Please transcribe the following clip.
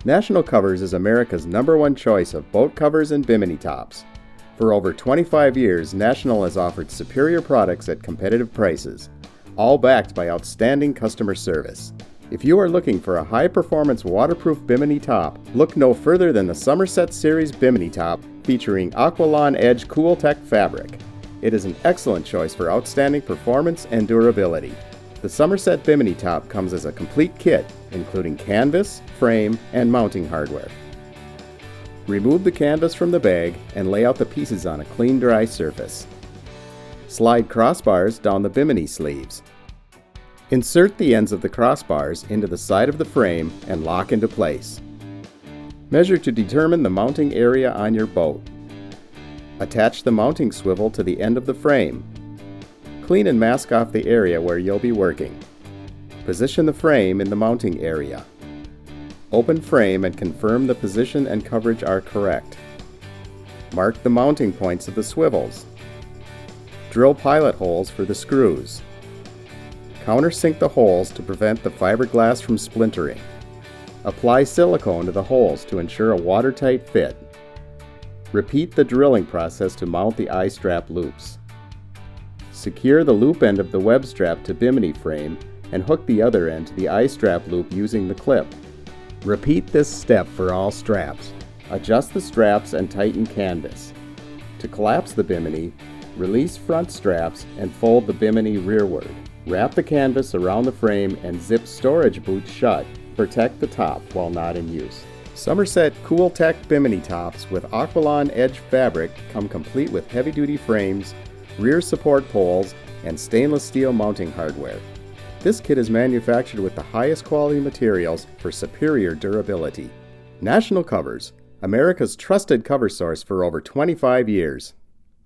National Covers is America's #1 choice of boat covers and bimini tops. For over 25 years, National has offered superior products at competitive prices, all backed by outstanding customer service. If you are looking for a high-performance waterproof bimini top, look no further than the Summerset Series Bimini Top featuring Aqualon Edge Cooltech fabric. It is an excellent choice for outstanding performance and durability. The Summerset Bimini Top comes as a complete kit, including canvas, frame, and mounting hardware. Remove the canvas from the bag and lay out the pieces on a clean, dry surface. Slide crossbars down the bimini sleeves. Insert the ends of the crossbars into the side of the frame and lock into place. Measure to determine the mounting area on your boat. Attach the mounting swivel to the end of the frame. Clean and mask off the area where you'll be working. Position the frame in the mounting area. Open frame and confirm the position and coverage are correct. Mark the mounting points of the swivels. Drill pilot holes for the screws. Countersink the holes to prevent the fiberglass from splintering. Apply silicone to the holes to ensure a watertight fit. Repeat the drilling process to mount the eye strap loops. Secure the loop end of the web strap to bimini frame and hook the other end to the eye strap loop using the clip. Repeat this step for all straps. Adjust the straps and tighten canvas. To collapse the bimini, release front straps and fold the bimini rearward. Wrap the canvas around the frame and zip storage boots shut. Protect the top while not in use. Summerset Cooltech Bimini Tops with Aqualon Edge fabric come complete with heavy-duty frames, rear support poles, and stainless steel mounting hardware. This kit is manufactured with the highest quality materials for superior durability. National Covers, America's trusted cover source for over 25 years.